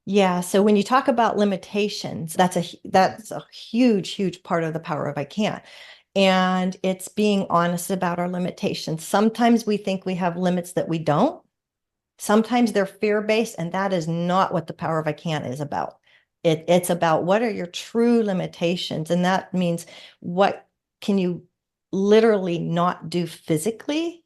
Yeah. So when you talk about limitations, that's a huge, huge part of the power of I can't. And it's being honest about our limitations. Sometimes we think we have limits that we don't. Sometimes they're fear-based, and that is not what the power of I can't is about. It's about what are your true limitations, and that means what can you literally not do physically.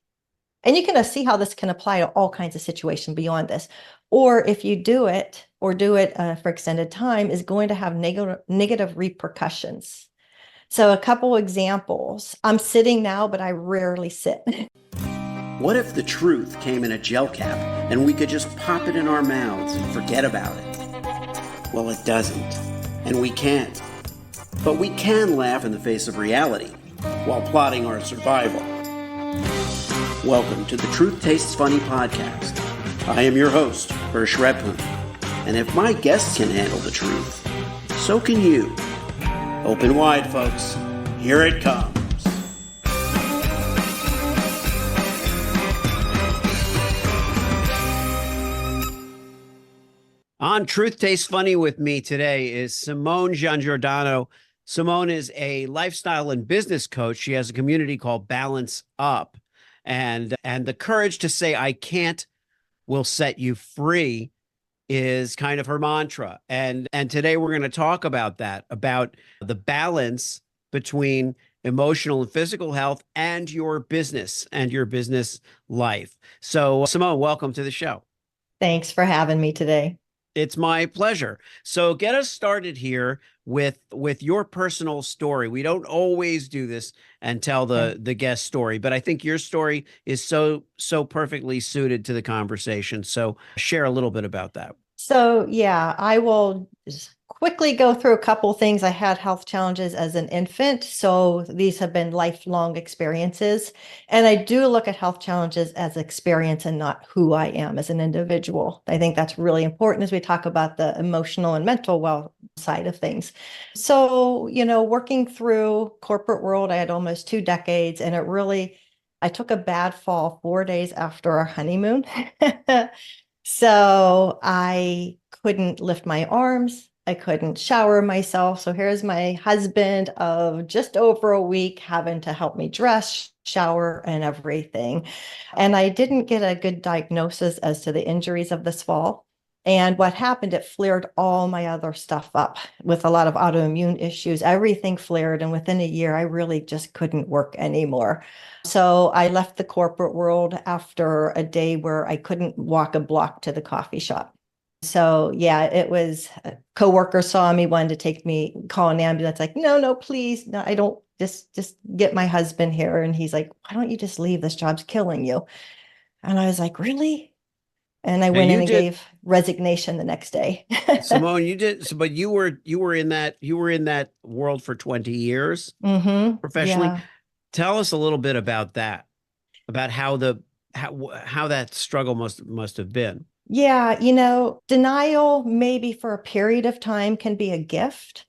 And you can see how this can apply to all kinds of situations beyond this. Or if you do it or do it for extended time, is going to have negative repercussions. So a couple examples. I'm sitting now, but I rarely sit. What if the truth came in a gel cap and we could just pop it in our mouths and forget about it? Well, it doesn't, and we can't. But we can laugh in the face of reality while plotting our survival. Welcome to the Truth Tastes Funny podcast. I am your host, Hirsch Redpun, and if my guests can handle the truth, so can you. Open wide, folks. Here it comes. On Truth Tastes Funny with me today is Simone Giangiordano. Simone is a lifestyle and business coach. She has a community called BalanceUP. And the courage to say, I can't will set you free is kind of her mantra. And today we're going to talk about that, about the balance between emotional and physical health and your business life. So Simone, welcome to the show. Thanks for having me today. It's my pleasure. So get us started here with your personal story. We don't always do this and tell the guest story, but I think your story is so perfectly suited to the conversation. So share a little bit about that. So yeah, I will just quickly go through a couple things. I had health challenges as an infant, so these have been lifelong experiences. And I do look at health challenges as experience and not who I am as an individual. I think that's really important as we talk about the emotional and mental well side of things. So, working through corporate world, I had almost 2 decades, and I took a bad fall 4 days after our honeymoon. So I couldn't lift my arms. I couldn't shower myself. So here's my husband of just over a week having to help me dress, shower, and everything. And I didn't get a good diagnosis as to the injuries of this fall. And what happened, it flared all my other stuff up with a lot of autoimmune issues. Everything flared. And within a year, I really just couldn't work anymore. So I left the corporate world after a day where I couldn't walk a block to the coffee shop. So yeah, it was a coworker saw me, wanted to take me, call an ambulance, like, no, please. No, I don't just get my husband here. And he's like, why don't you just leave? This job's killing you. And I was like, really? And I Now went in you and did, gave resignation the next day. Simone, you did, but you were in that world for 20 years professionally. Yeah. Tell us a little bit about that, about how that struggle must have been. Yeah. Denial maybe for a period of time can be a gift.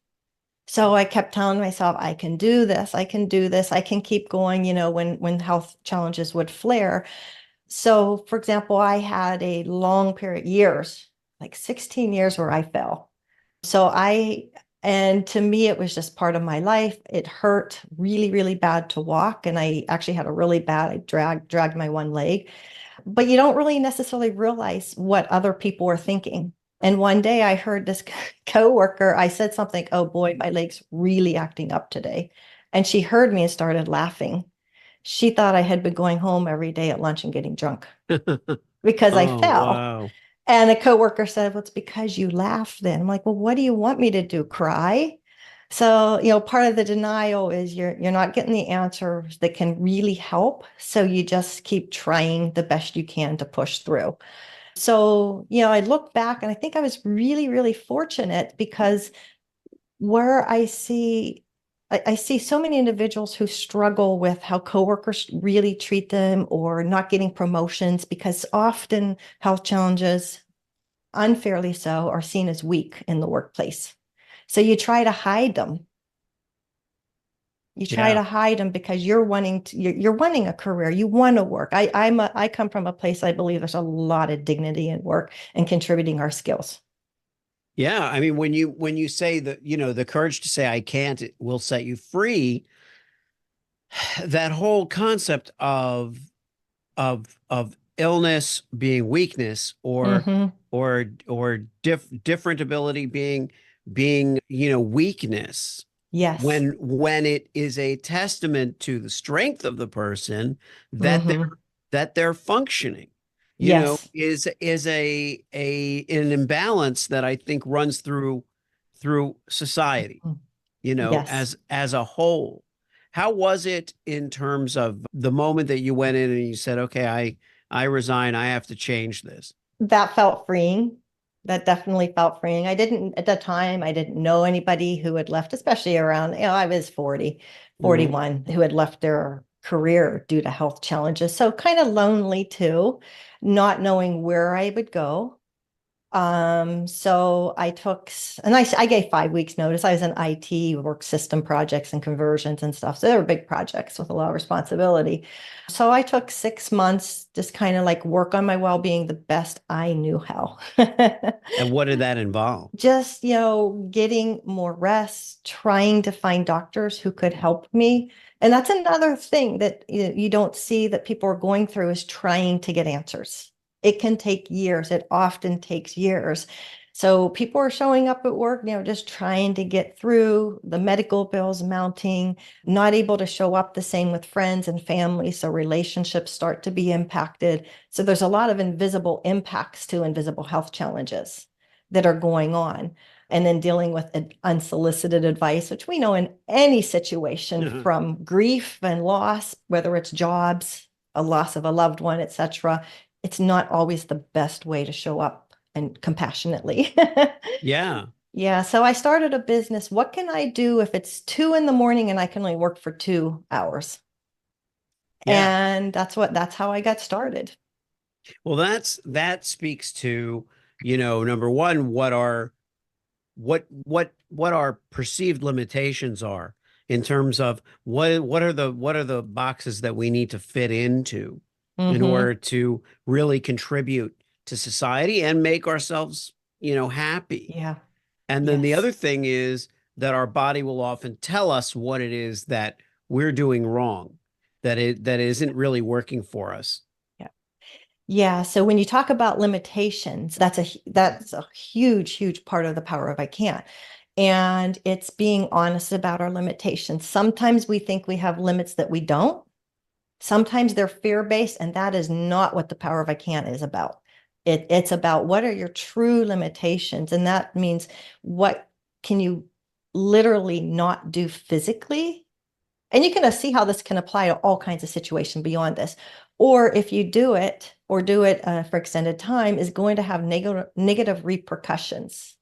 So I kept telling myself, I can do this. I can do this. I can keep going, when health challenges would flare. So, for example, I had a long period, years, like 16 years where I fell. And to me, it was just part of my life. It hurt really, really bad to walk. And I actually had I dragged my one leg, but you don't really necessarily realize what other people were thinking. And one day I heard this coworker, I said something, oh boy, my leg's really acting up today. And she heard me and started laughing. She thought I had been going home every day at lunch and getting drunk because I Oh, fell. wow. And a coworker said, well, it's because you laughed then. I'm like, well, what do you want me to do? Cry? So, part of the denial is you're not getting the answers that can really help. So you just keep trying the best you can to push through. So, I look back and I think I was really, really fortunate because where I see so many individuals who struggle with how coworkers really treat them or not getting promotions because often health challenges, unfairly so, are seen as weak in the workplace. So you try to hide them. You try Yeah. to hide them because you're wanting a career. You want to work. I come from a place I believe there's a lot of dignity in work and contributing our skills. Yeah, I mean, when you say that, the courage to say I can't, it will set you free. That whole concept of illness being weakness, Hmm. or different ability being weakness, Yes. when it is a testament to the strength of the person, that they're Hmm. that they're functioning, Yes. is a an imbalance that I think runs through society, Mhm. Yes. as a whole. How was it in terms of the moment that you went in and you said, okay, I resign, I have to change this? That felt freeing. That definitely felt freeing. I didn't, at the time, I didn't know anybody who had left, especially around, I was 40, Mhm. 41, who had left their career due to health challenges. So kind of lonely too, not knowing where I would go. So I took, and I gave 5 weeks notice. I was in IT, work system projects and conversions and stuff. So they were big projects with a lot of responsibility. So I took 6 months, just kind of like work on my well-being the best I knew how. And what did that involve? Just, getting more rest, trying to find doctors who could help me. And that's another thing that you don't see that people are going through, is trying to get answers. It can take years. It often takes years. So people are showing up at work, just trying to get through, the medical bills mounting, not able to show up the same with friends and family. So relationships start to be impacted. So there's a lot of invisible impacts to invisible health challenges that are going on. And then dealing with unsolicited advice, which we know in any situation, from grief and loss, whether it's jobs, a loss of a loved one, etc., it's not always the best way to show up and compassionately. Yeah. Yeah, so I started a business. What can I do if it's 2 in the morning and I can only work for 2 hours? Yeah. And that's how I got started. Well, that speaks to, number one, what our perceived limitations are, in terms of what are the boxes that we need to fit into in Hmm. order to really contribute to society and make ourselves, happy. Yeah. And then the Yes. other thing is that our body will often tell us what it is that we're doing wrong, that isn't really working for us. Yeah. Yeah, so when you talk about limitations, that's a huge, huge part of the power of I can't. And it's being honest about our limitations. Sometimes we think we have limits that we don't. Sometimes they're fear-based, and that is not what the power of I can't is about. It's about what are your true limitations, and that means what can you literally not do physically, and you can see how this can apply to all kinds of situations beyond this. Or if you do it or do it for extended time, is going to have negative repercussions.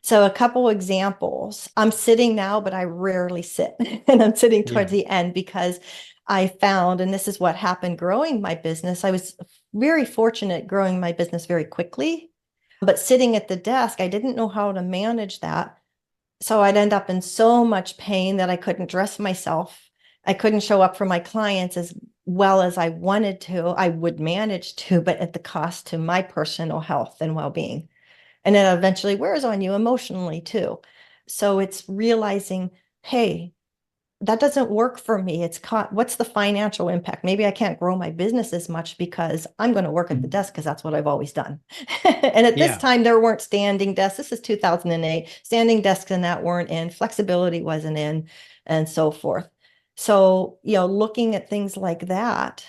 So a couple examples. I'm sitting now, but I rarely sit. And I'm sitting towards Yeah. the end because I found, and this is what happened growing my business. I was very fortunate growing my business very quickly, but sitting at the desk, I didn't know how to manage that. So I'd end up in so much pain that I couldn't dress myself. I couldn't show up for my clients as well as I wanted to. I would manage to, but at the cost to my personal health and well-being. And it eventually wears on you emotionally too. So it's realizing, hey, that doesn't work for me. What's the financial impact? Maybe I can't grow my business as much because I'm going to work at the desk because that's what I've always done. And at this Yeah. time, there weren't standing desks. This is 2008. Standing desks and that weren't in. Flexibility wasn't in, and so forth. So, looking at things like that,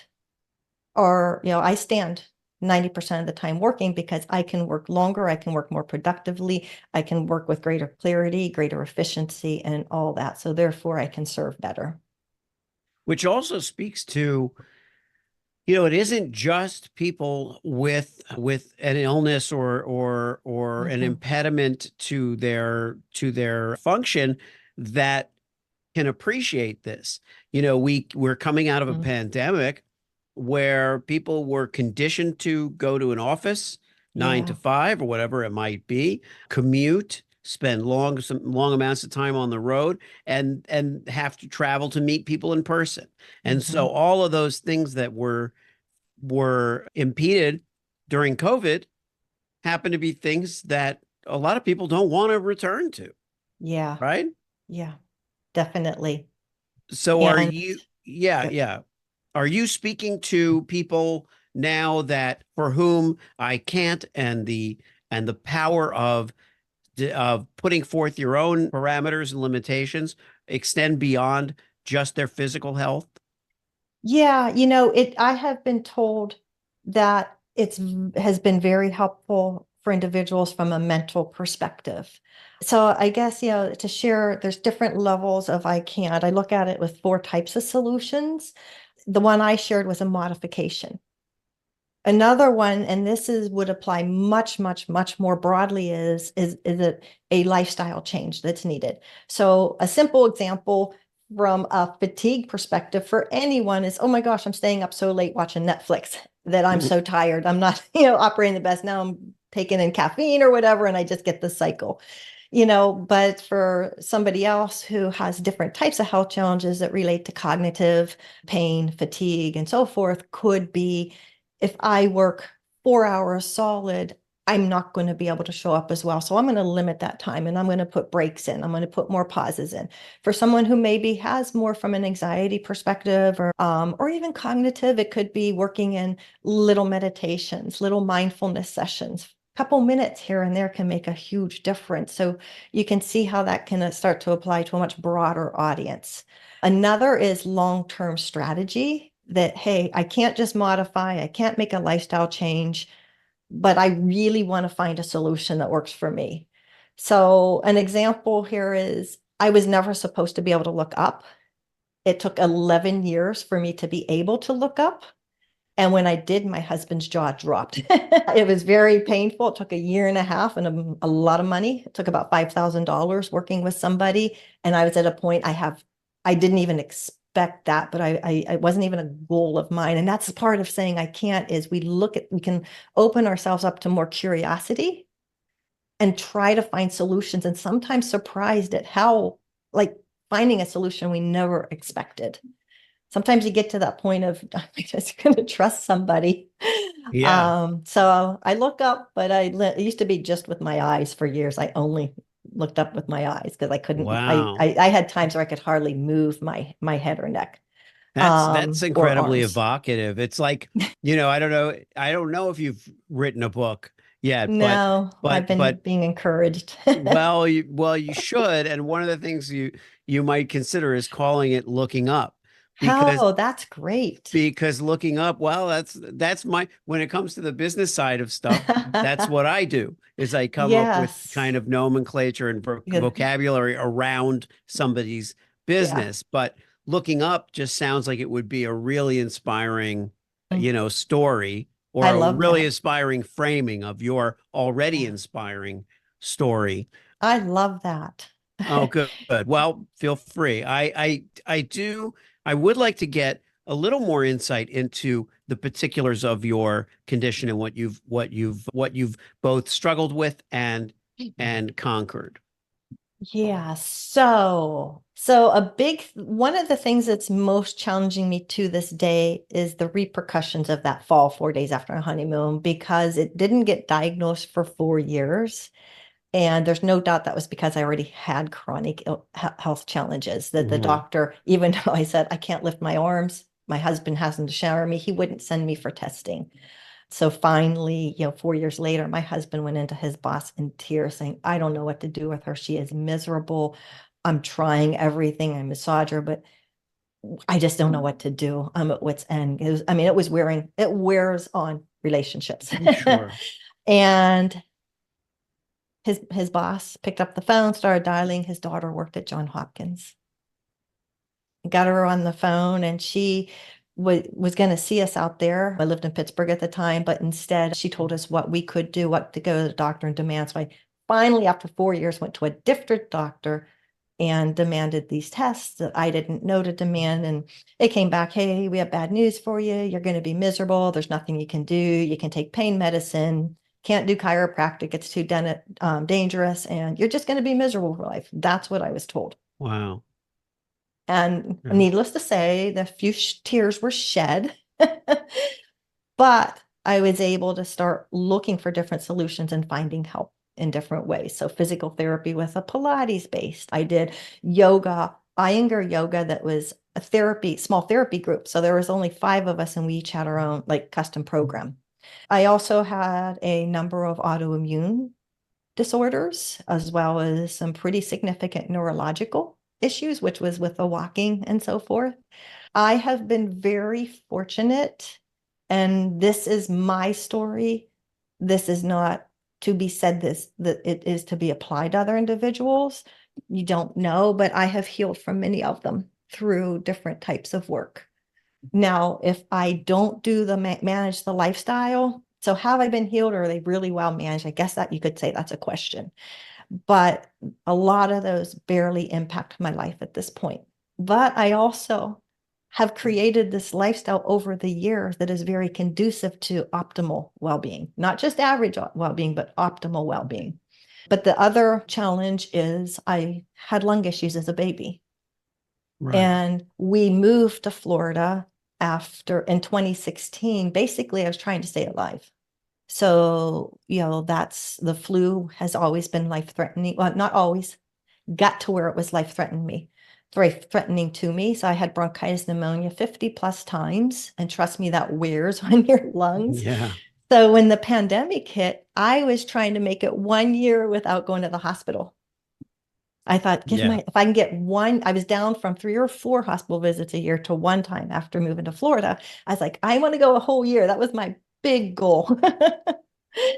or, I stand 90% of the time working because I can work longer, I can work more productively, I can work with greater clarity, greater efficiency, and all that. So therefore, I can serve better. Which also speaks to, it isn't just people with an illness or an Mhm. impediment to their function that can appreciate this. We're coming out of a Mhm. pandemic where people were conditioned to go to an office, nine to Yeah. five or whatever it might be, commute, spend some long amounts of time on the road, and have to travel to meet people in person. And so Mhm. all of those things that were impeded during COVID happen to be things that a lot of people don't want to return to, Yeah. right? Yeah, definitely. So are And you, yeah, good. yeah. Are you speaking to people now that for whom I can't and the power of putting forth your own parameters and limitations extend beyond just their physical health? Yeah, I have been told that it's has been very helpful for individuals from a mental perspective. So I guess, to share, there's different levels of I can't. I look at it with four types of solutions. The one I shared was a modification. Another one, and this is would apply much, much, much more broadly, is it a lifestyle change that's needed. So a simple example from a fatigue perspective for anyone is, oh my gosh, I'm staying up so late watching Netflix that I'm so tired. I'm not, operating the best. Now I'm taking in caffeine or whatever, and I just get the cycle. But for somebody else who has different types of health challenges that relate to cognitive pain, fatigue, and so forth, could be if I work 4 hours solid, I'm not going to be able to show up as well. So I'm going to limit that time and I'm going to put breaks in. I'm going to put more pauses in. For someone who maybe has more from an anxiety perspective or even cognitive, it could be working in little meditations, little mindfulness sessions. A couple minutes here and there can make a huge difference. So you can see how that can start to apply to a much broader audience. Another is long-term strategy that, hey, I can't just modify, I can't make a lifestyle change, but I really want to find a solution that works for me. So an example here is I was never supposed to be able to look up. It took 11 years for me to be able to look up. And when I did, my husband's jaw dropped. It was very painful. It took a year and a half and a lot of money. It took about $5,000 working with somebody. And I was at a point I didn't even expect that, but I wasn't even a goal of mine. And that's part of saying I can't is we can open ourselves up to more curiosity and try to find solutions and sometimes surprised at how, like, finding a solution we never expected. Sometimes you get to that point of I'm just going to trust somebody. Yeah, So I look up, but it used to be just with my eyes for years. I only looked up with my eyes because I couldn't. wow. I had times where I could hardly move my head or neck, That's or incredibly arms. evocative. It's like, I don't know if you've written a book yet, No, I've been but being encouraged. well, you should. And one of the things you might consider is calling it looking up because Oh, that's great. looking up, well, that's my when it comes to the business side of stuff, that's what I do is I come up with Yes. kind of nomenclature and Because, vocabulary around somebody's yeah, business. But looking up just sounds like it would be a really inspiring, mm, story or I a love really that. inspiring framing of your already Yeah, inspiring story. I love that. Oh, good, good. Well, feel free. I would like to get a little more insight into the particulars of your condition and what you've both struggled with and conquered. Yeah, so a big one of the things that's most challenging me to this day is the repercussions of that fall 4 days after a honeymoon because it didn't get diagnosed for 4 years. And there's no doubt that was because I already had chronic health challenges that the Mhm. doctor, even though I said I can't lift my arms, my husband hasn't to shower me, he wouldn't send me for testing. So finally, 4 years later, my husband went into his boss in tears saying, I don't know what to do with her. She is miserable. I'm trying everything. I massage her, but I just don't know what to do. I'm at wit's end. It wears on relationships. Sure. And his boss picked up the phone, started dialing. His daughter worked at John Hopkins. Got her on the phone and she was going to see us out there. I lived in Pittsburgh at the time, but instead she told us what we could do, what to go to the doctor and demand. So I finally, after 4 years, went to a different doctor and demanded these tests that I didn't know to demand. And it came back, hey, we have bad news for you. You're going to be miserable. There's nothing you can do. You can take pain medicine, can't do chiropractic. It's too dangerous. And you're just going to be miserable for life. That's what I was told. Wow. And Yeah. needless to say, the few tears were shed, but I was able to start looking for different solutions and finding help. in different ways. So physical therapy with a Pilates based. I did yoga, Iyengar yoga, that was a small therapy group. So there was only 5 of us and we each had our own like custom program. I also had a number of autoimmune disorders, as well as some pretty significant neurological issues, which was with the walking and so forth. I have been very fortunate, and this is my story. This is not to be said that it is to be applied to other individuals. You don't know, but I have healed from many of them through different types of work. Now, if I don't do the manage the lifestyle, so have I been healed, or are they really well managed? I guess that you could say that's a question. But a lot of those barely impact my life at this point. But I also have created this lifestyle over the years that is very conducive to optimal well-being, not just average well-being, but optimal well-being. But the other challenge is I had lung issues as a baby. Right. And we moved to Florida in 2016. Basically, I was trying to stay alive. So, that's the flu has always been life-threatening. Well, not always, got to where it was life-threatening to me. So I had bronchitis pneumonia 50 plus times. And trust me, that wears on your lungs. Yeah. So when the pandemic hit, I was trying to make it 1 year without going to the hospital. I thought, if I can get one, I was down from 3 or 4 hospital visits a year to one time after moving to Florida. I was like, I want to go a whole year. That was my big goal.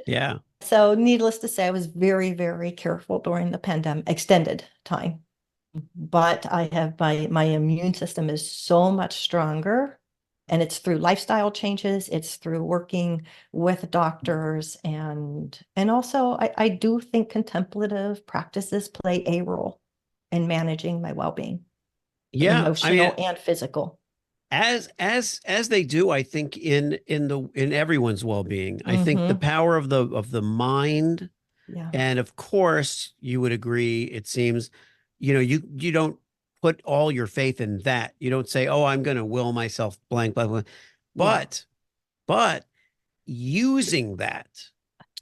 Yeah. So needless to say, I was very, very careful during the pandemic, extended time. But I have my immune system is so much stronger. And it's through lifestyle changes. It's through working with doctors. And also, I do think contemplative practices play a role in managing my well-being, Yeah. emotional and physical. As they do, I think in everyone's well-being. I think the power of the mind, Yeah. and of course, you would agree, it seems, you don't put all your faith in that. You don't say, "Oh, I'm going to will myself blank, blah, blah." Yeah. But using that,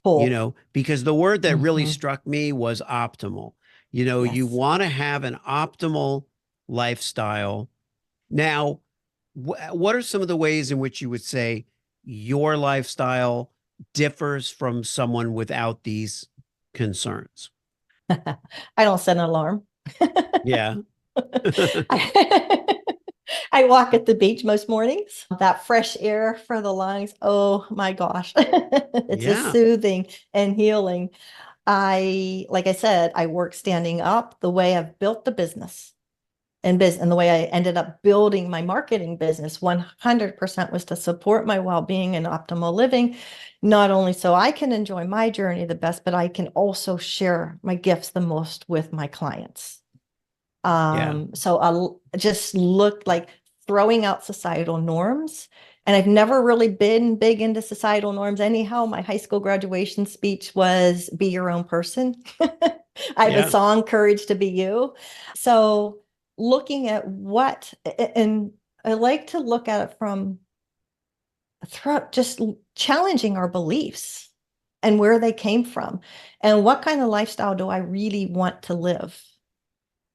Full. because the word that really struck me was optimal. You Yes. want to have an optimal lifestyle. Now, what are some of the ways in which you would say your lifestyle differs from someone without these concerns? I don't set an alarm. Yeah. I walk at the beach most mornings. That fresh air for the lungs. Oh my gosh. It's just Yeah. soothing and healing. Like I said, I work standing up. The way I've built the business and the way I ended up building my marketing business 100% was to support my well-being and optimal living, not only so I can enjoy my journey the best, but I can also share my gifts the most with my clients. Yeah. So I'll just look like throwing out societal norms. And I've never really been big into societal norms anyhow. My high school graduation speech was be your own person. I have a song, Courage to Be You. So looking at and I like to look at it from just challenging our beliefs and where they came from and what kind of lifestyle do I really want to live?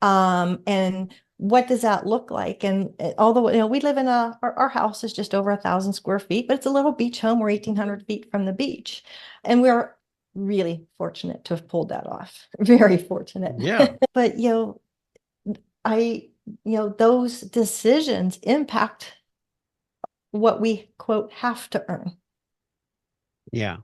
And what does that look like? And although, we live in our house is just over 1,000 square feet, but it's a little beach home. We're 1,800 feet from the beach. And we're really fortunate to have pulled that off. Very fortunate. Yeah. But, those decisions impact what we, quote, have to earn. Yeah.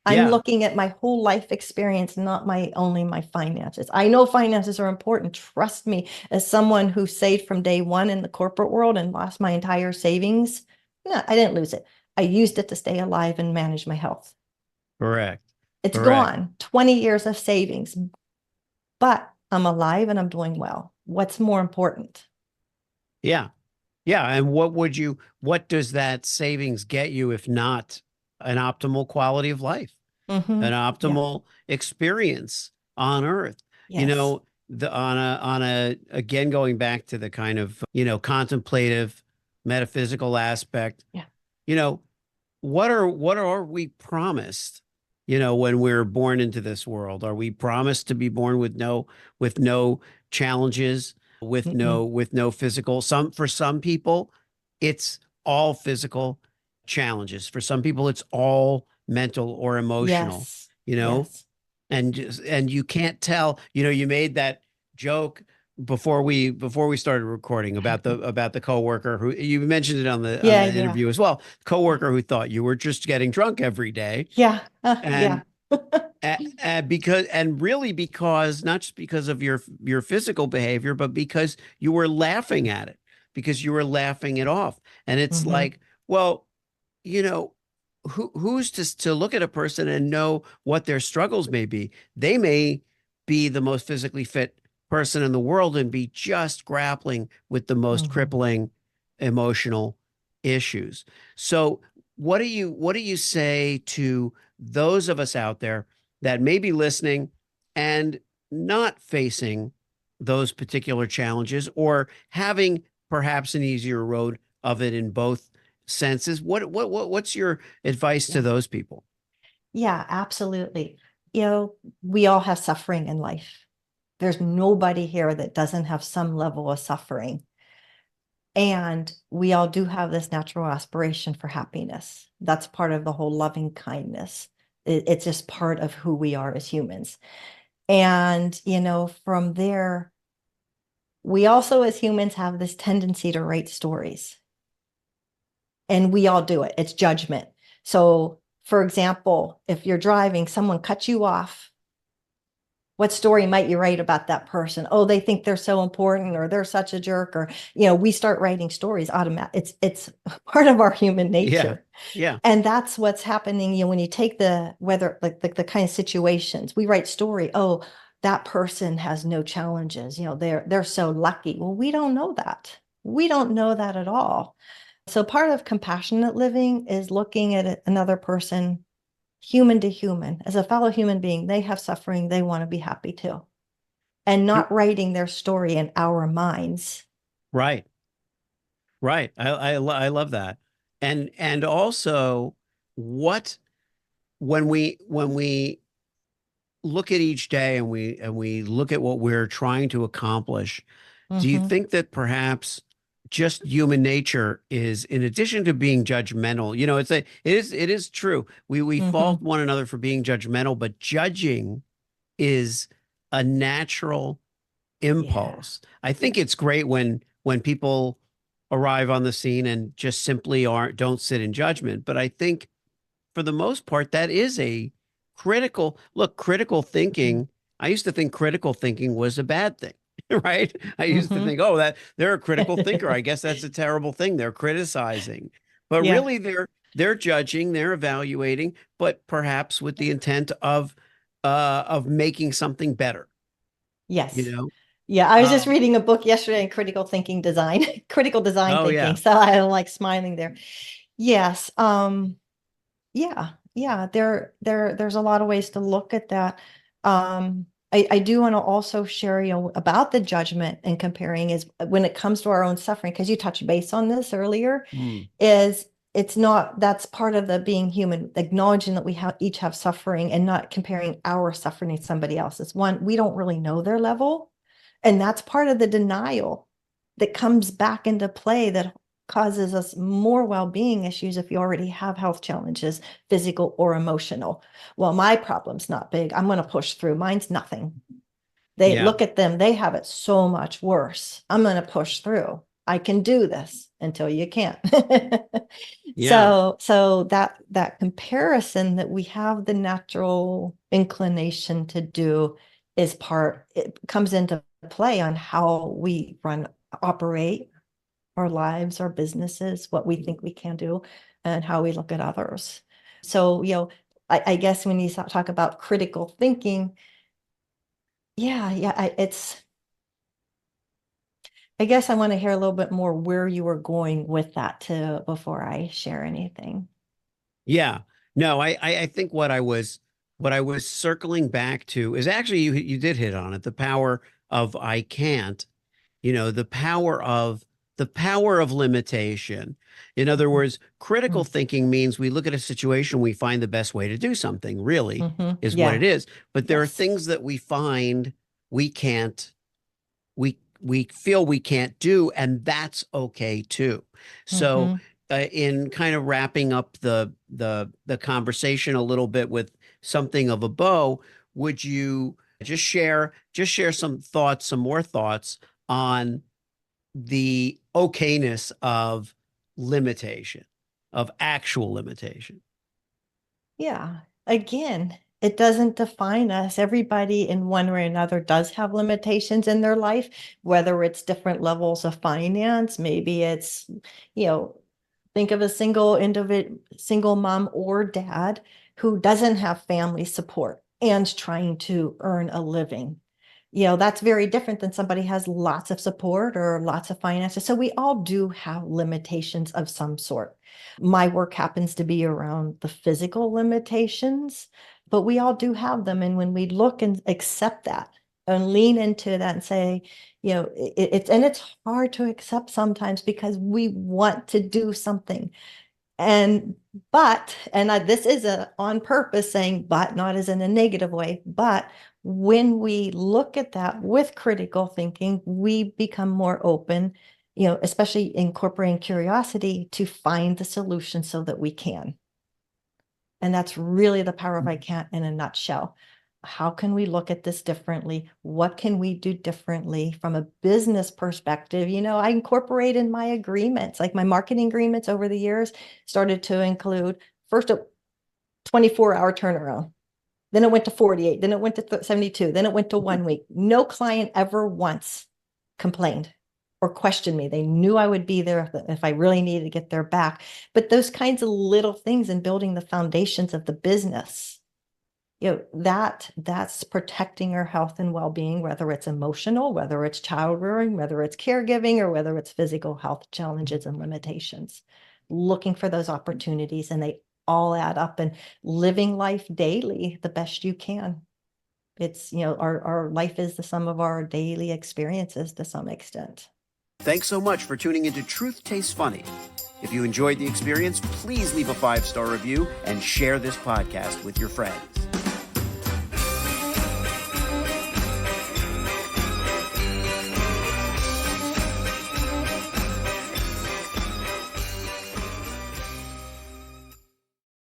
I'm looking at my whole life experience, not only my finances. I know finances are important. Trust me, as someone who saved from day one in the corporate world and lost my entire savings. No, I didn't lose it. I used it to stay alive and manage my health. Correct. It's gone. 20 years of savings, but I'm alive and I'm doing well. What's more important? Yeah. Yeah. And what does that savings get you if not an optimal quality of life, an optimal experience on earth? Yes. Again, going back to the kind of, contemplative, metaphysical aspect, Yeah. what are we promised when we're born into this world? Are we promised to be born with no challenges, Mm-mm. with no physical? For some people, it's all physical challenges. For some people, it's all mental or emotional, Yes. you know? Yes. And you can't tell, you made that joke before we started recording about the coworker who you mentioned it on Yeah. the Yeah. interview as well. Yeah. Coworker who thought you were just getting drunk every day. Yeah. Yeah. And and really because not just because of your physical behavior, but because you were laughing at it, because you were laughing it off. And it's Hmm. like, well, you know, who's to look at a person and know what their struggles may be? They may be the most physically fit person in the world and be just grappling with the most Hmm. crippling emotional issues. So what do you say to those of us out there that may be listening and not facing those particular challenges or having perhaps an easier road of it in both senses? What's your advice to Yeah. those people? Yeah, absolutely. We all have suffering in life. There's nobody here that doesn't have some level of suffering. And we all do have this natural aspiration for happiness. That's part of the whole loving kindness. It's just part of who we are as humans. And, from there, we also as humans have this tendency to write stories. And we all do it. It's judgment. So, for example, if you're driving, someone cuts you off, what story might you write about that person? Oh, they think they're so important, or they're such a jerk, or we start writing stories automatic. It's part of our human Yeah. nature. Yeah. And that's what's happening, when you take the weather, like the kind of situations, we write story, oh, that person has no challenges, they're so lucky. Well, we don't know that. We don't know that at all. So part of compassionate living is looking at another person, human to human, as a fellow human being. They have suffering, they want to be happy too, and not writing their story in our minds. Right. Right. I love that. And also what when we look at each day and we look at what we're trying to accomplish, do you Hmm. think that perhaps just human nature is, in addition to being judgmental, it is true. We fault Hmm. one another for being judgmental, but judging is a natural Yeah. impulse. I think it's great when people arrive on the scene and just simply don't sit in judgment. But I think for the most part, that is a critical Hmm. thinking. I used to think critical thinking was a bad thing, right? I used to Hmm. think, oh, that they're a critical thinker. I guess that's a terrible thing. They're criticizing, but Yeah. really they're judging, they're evaluating, but perhaps with the intent of making something better, you Yes. know? Yeah, I was just Um, reading a book yesterday in critical thinking design, critical design oh thinking. yeah. So I'm like smiling there. Yes. Yeah, yeah, there's a lot of ways to look at that. I do want to also share, about the judgment and comparing is when it comes to our own suffering, because you touched base on this earlier, Hmm. is it's not, that's part of the being human, acknowledging that we have each have suffering and not comparing our suffering to somebody else's. One, we don't really know their level. And that's part of the denial that comes back into play that causes us more well-being issues if you already have health challenges, physical or emotional. Well, my problem's not big. I'm going to push through. Mine's nothing. They Yeah. look at them, they have it so much worse. I'm going to push through. I can do this until you can't. Yeah. So that comparison that we have the natural inclination to do is it comes into play on how we operate our lives, our businesses, what we think we can do, and how we look at others. So, I guess when you talk about critical thinking, yeah, yeah, I guess I want to hear a little bit more where you were going with that too before I share anything. Yeah. No, I think what I was circling back to is actually you did hit on it, the power of I can't, the power of the power of limitation. In other words, critical thinking means we look at a situation, we find the best way to do something, really, is what Yeah. it is. But there are Yes. things that we find we can't, we feel we can't do, and that's okay too. So in kind of wrapping up the conversation a little bit with something of a bow, would you just share some thoughts, some more thoughts on the okayness of limitation, of actual limitation? Yeah. Again, it doesn't define us. Everybody in one way or another does have limitations in their life, whether it's different levels of finance, maybe it's, you know, think of a single mom or dad who doesn't have family support and trying to earn a living. That's very different than somebody has lots of support or lots of finances. So we all do have limitations of some sort. My work happens to be around the physical limitations, but we all do have them. And when we look and accept that and lean into that and say, it's hard to accept sometimes because we want to do something. This is on purpose saying, but not as in a negative way, but when we look at that with critical thinking, we become more open, especially incorporating curiosity to find the solution so that we can. And that's really the power of I can't in a nutshell. How can we look at this differently? What can we do differently from a business perspective? I incorporate in my agreements, like my marketing agreements over the years, started to include first a 24-hour turnaround. Then it went to 48. Then it went to 72. Then it went to 1 week. No client ever once complained or questioned me. They knew I would be there if I really needed to get their back. But those kinds of little things in building the foundations of the business, that's protecting our health and well-being, whether it's emotional, whether it's child rearing, whether it's caregiving, or whether it's physical health challenges and limitations. Looking for those opportunities, and they all add up, and living life daily the best you can. It's, our life is the sum of our daily experiences to some extent. Thanks so much for tuning into Truth Tastes Funny. If you enjoyed the experience, please leave a 5-star review and share this podcast with your friends.